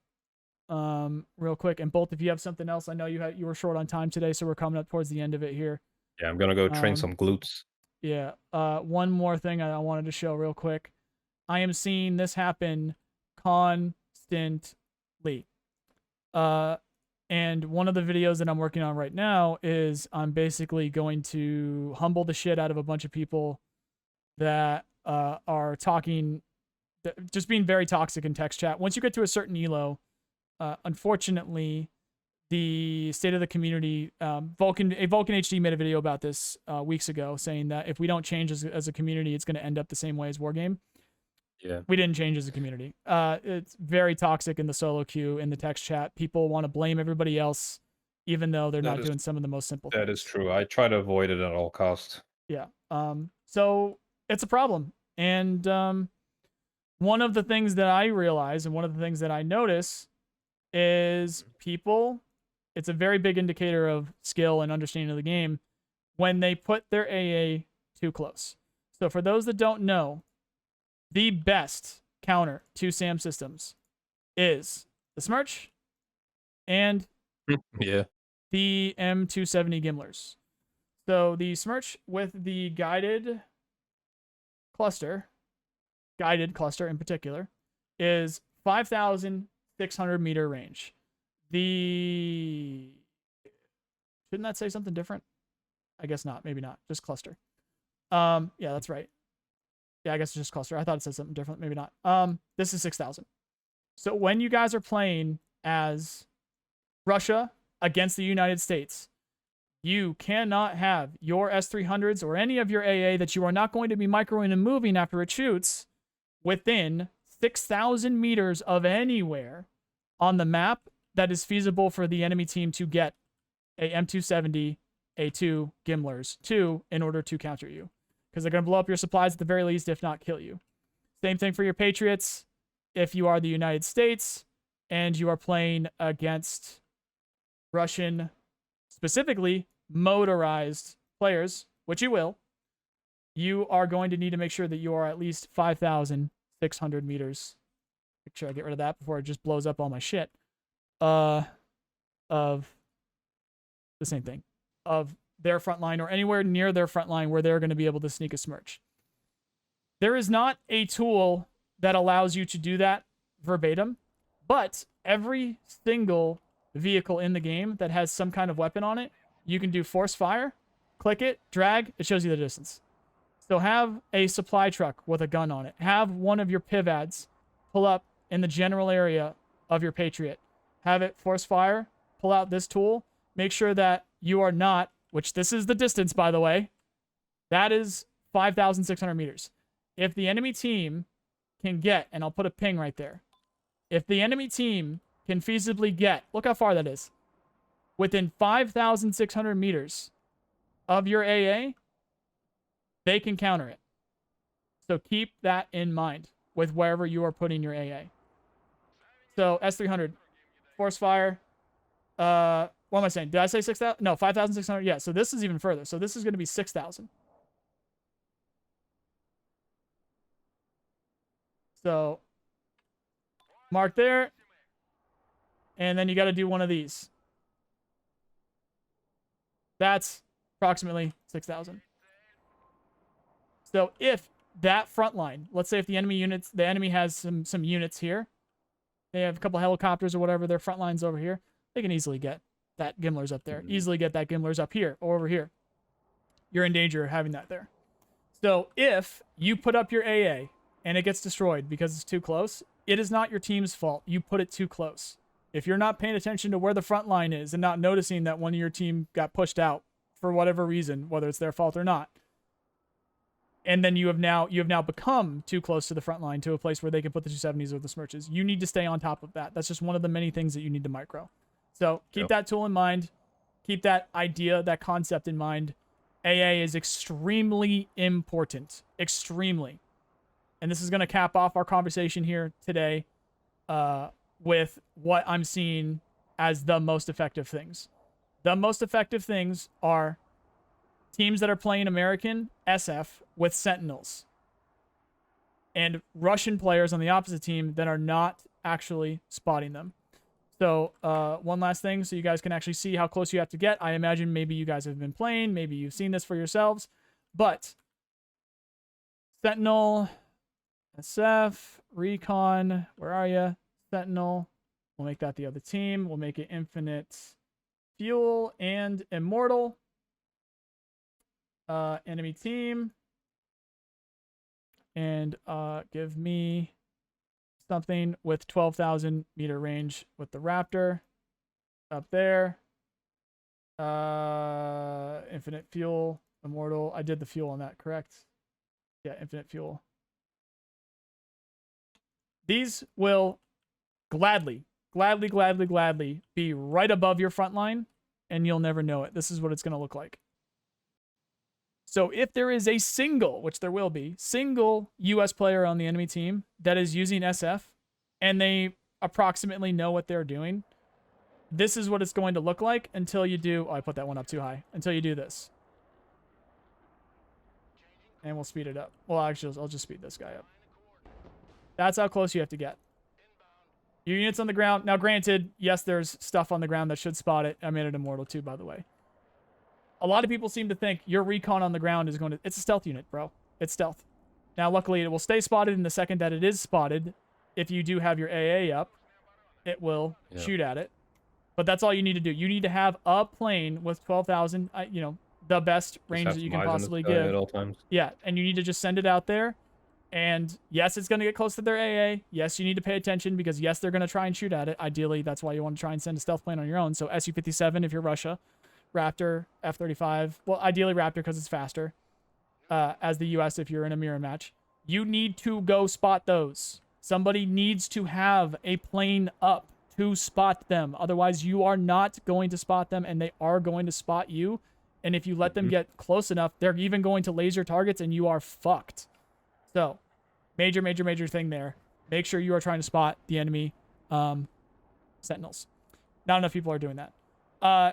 real quick, and both, if you have something else, I know you were short on time today, so we're coming up towards the end of it here. Yeah, I'm gonna go train some glutes. Yeah. One more thing I wanted to show real quick. I am seeing this happen constantly. And one of the videos that I'm working on right now is I'm basically going to humble the shit out of a bunch of people that are talking, just being very toxic in text chat. Once you get to a certain elo, unfortunately, the state of the community, Vulcan HD made a video about this weeks ago, saying that if we don't change as a community, it's going to end up the same way as Wargame. Yeah. We didn't change as a community. It's very toxic in the solo queue, in the text chat. People want to blame everybody else, even though they're not doing some of the most simple things. That is true. I try to avoid it at all costs. Yeah. So it's a problem. And one of the things that I realize, and one of the things that I notice, is people, it's a very big indicator of skill and understanding of the game when they put their AA too close. So for those that don't know, the best counter to SAM systems is the Smirch and the M270 Gimlers. So the Smirch with the guided cluster in particular, is 5,600 meter range. Shouldn't that say something different? I guess not. Maybe not. Just cluster. Yeah, that's right. Yeah, I guess it's just cluster. I thought it said something different. Maybe not. This is 6,000. So when you guys are playing as Russia against the United States, you cannot have your S300s or any of your AA that you are not going to be microing and moving after it shoots within 6,000 meters of anywhere on the map that is feasible for the enemy team to get a M270, A2 Gimlers 2 in order to counter you. Because they're going to blow up your supplies at the very least, if not kill you. Same thing for your Patriots. If you are the United States and you are playing against Russian, specifically motorized players, which you will, you are going to need to make sure that you are at least 5,600 meters. Make sure I get rid of that before it just blows up all my shit. Of the same thing. Of their front line or anywhere near their front line where they're going to be able to sneak a Smirch. There is not a tool that allows you to do that verbatim, but every single vehicle in the game that has some kind of weapon on it, you can do force fire, click it, drag, it shows you the distance. So have a supply truck with a gun on it. Have one of your PIVADs pull up in the general area of your Patriot. Have it force fire, pull out this tool, make sure that you are not, which this is the distance, by the way, that is 5,600 meters. If the enemy team can get, and I'll put a ping right there, if the enemy team can feasibly get, look how far that is, within 5,600 meters of your AA, they can counter it. So keep that in mind with wherever you are putting your AA. So S300, force fire. What am I saying? Did I say 6,000? No, 5,600. Yeah, so this is even further. So this is going to be 6,000. So mark there. And then you got to do one of these. That's approximately 6,000. So if that front line, let's say if the enemy has some units here, they have a couple helicopters or whatever, their front line's over here, they can easily get that Gimler's up there. Easily get that Gimler's up here or over here. You're in danger of having that there. So if you put up your AA and it gets destroyed because it's too close, it is not your team's fault. You put it too close. If you're not paying attention to where the front line is and not noticing that one of your team got pushed out for whatever reason, whether it's their fault or not, and then you have now become too close to the front line to a place where they can put the 270s or the smirches, you need to stay on top of that. That's just one of the many things that you need to micro. So keep that tool in mind. Keep that idea, that concept in mind. AA is extremely important. Extremely. And this is going to cap off our conversation here today with what I'm seeing as the most effective things. The most effective things are teams that are playing American SF with Sentinels and Russian players on the opposite team that are not actually spotting them. So one last thing so you guys can actually see how close you have to get. I imagine maybe you guys have been playing. Maybe you've seen this for yourselves. But Sentinel, SF, Recon, where are you? Sentinel. We'll make that the other team. We'll make it Infinite Fuel and Immortal. Enemy team. And give me something with 12,000 meter range with the Raptor up there. Infinite Fuel, Immortal. I did the fuel on that, correct? Yeah, Infinite Fuel. These will gladly be right above your front line, and you'll never know it. This is what it's going to look like. So if there is a single, which there will be, single US player on the enemy team that is using SF and they approximately know what they're doing, this is what it's going to look like until you do... Oh, I put that one up too high. Until you do this. And we'll speed it up. Well, actually, I'll just speed this guy up. That's how close you have to get. Your units on the ground. Now, granted, yes, there's stuff on the ground that should spot it. I made it Immortal too, by the way. A lot of people seem to think your recon on the ground is going to... It's a stealth unit, bro. It's stealth. Now, luckily, it will stay spotted in the second that it is spotted. If you do have your AA up, it will shoot at it. But that's all you need to do. You need to have a plane with 12,000, you know, the best range that you can possibly give. At all times. Yeah, and you need to just send it out there. And yes, it's going to get close to their AA. Yes, you need to pay attention because, yes, they're going to try and shoot at it. Ideally, that's why you want to try and send a stealth plane on your own. So Su-57 if you're Russia. Raptor, F-35. Well, ideally Raptor because it's faster. As the US if you're in a mirror match. You need to go spot those. Somebody needs to have a plane up to spot them. Otherwise, you are not going to spot them, and they are going to spot you. And if you let them get close enough, they're even going to laser targets, and you are fucked. So, major thing there. Make sure you are trying to spot the enemy Sentinels. Not enough people are doing that.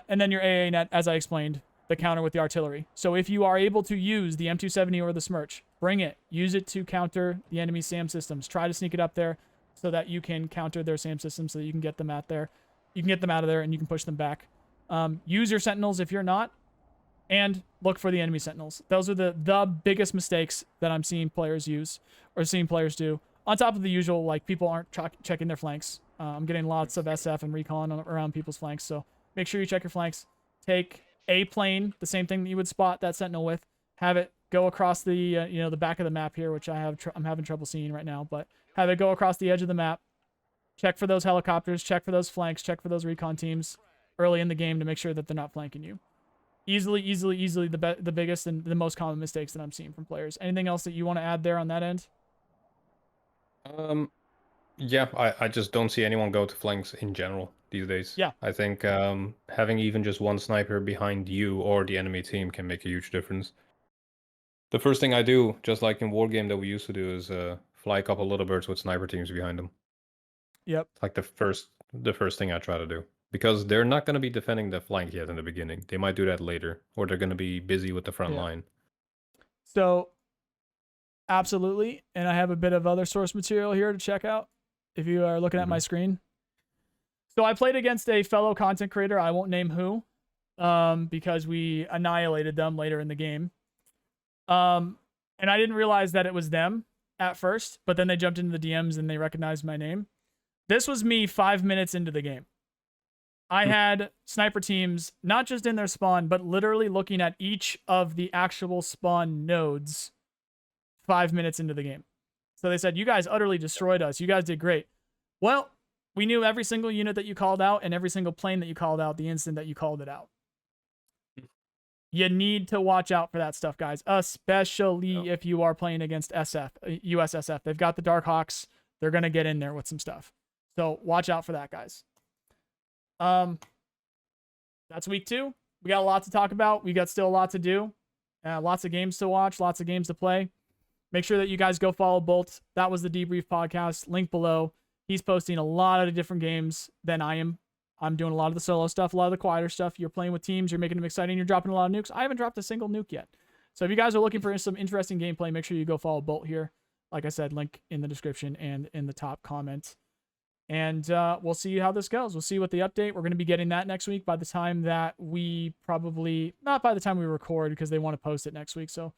And then your AA net, as I explained, the counter with the artillery. So if you are able to use the M270 or the Smirch, bring it. Use it to counter the enemy SAM systems. Try to sneak it up there so that you can counter their SAM systems so that you can get them out there. You can get them out of there and you can push them back. Use your Sentinels if you're not. And look for the enemy Sentinels. Those are the biggest mistakes that I'm seeing players use or seeing players do. On top of the usual, like, people aren't checking their flanks. I'm getting lots of SF and recon around people's flanks, so make sure you check your flanks. Take a plane, the same thing that you would spot that Sentinel with. Have it go across the you know, the back of the map here, which I'm having trouble seeing right now, but have it go across the edge of the map. Check for those helicopters, check for those flanks, check for those recon teams early in the game to make sure that they're not flanking you. Easily the biggest and the most common mistakes that I'm seeing from players. Anything else that you want to add there on that end? Yeah, I just don't see anyone go to flanks in general these days. Yeah. I think having even just one sniper behind you or the enemy team can make a huge difference. The first thing I do, just like in Wargame that we used to do, is fly a couple little birds with sniper teams behind them. Yep. It's like the first thing I try to do. Because they're not going to be defending the flank yet in the beginning. They might do that later, or they're going to be busy with the front line. So, absolutely. And I have a bit of other source material here to check out if you are looking at my screen. So I played against a fellow content creator. I won't name who, because we annihilated them later in the game. And I didn't realize that it was them at first, but then they jumped into the DMs and they recognized my name. This was me 5 minutes into the game. I had sniper teams, not just in their spawn, but literally looking at each of the actual spawn nodes 5 minutes into the game. So they said, you guys utterly destroyed us. You guys did great. Well, we knew every single unit that you called out and every single plane that you called out the instant that you called it out. You need to watch out for that stuff, guys, especially if you are playing against USSF. They've got the Dark Hawks. They're going to get in there with some stuff. So watch out for that, guys. That's week 2. We got a lot to talk about. We got still a lot to do. Lots of games to watch, lots of games to play. Make sure that you guys go follow Bolt. That was the Debrief podcast. Link below. He's posting a lot of different games than I am. I'm doing a lot of the solo stuff, a lot of the quieter stuff. You're playing with teams. You're making them exciting. You're dropping a lot of nukes. I haven't dropped a single nuke yet. So if you guys are looking for some interesting gameplay, make sure you go follow Bolt here. Like I said, link in the description and in the top comment. And we'll see how this goes. We'll see what the update. We're going to be getting that next week by the time that we probably... Not by the time we record, because they want to post it next week. So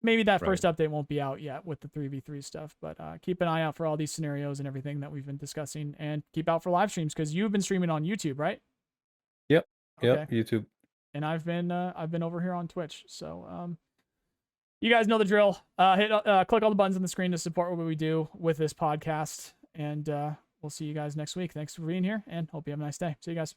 maybe that first update won't be out yet with the 3v3 stuff. But keep an eye out for all these scenarios and everything that we've been discussing. And keep out for live streams, because you've been streaming on YouTube, right? Yep. Okay. Yep, YouTube. And I've been over here on Twitch. So you guys know the drill. Click all the buttons on the screen to support what we do with this podcast. And... we'll see you guys next week. Thanks for being here, and hope you have a nice day. See you guys.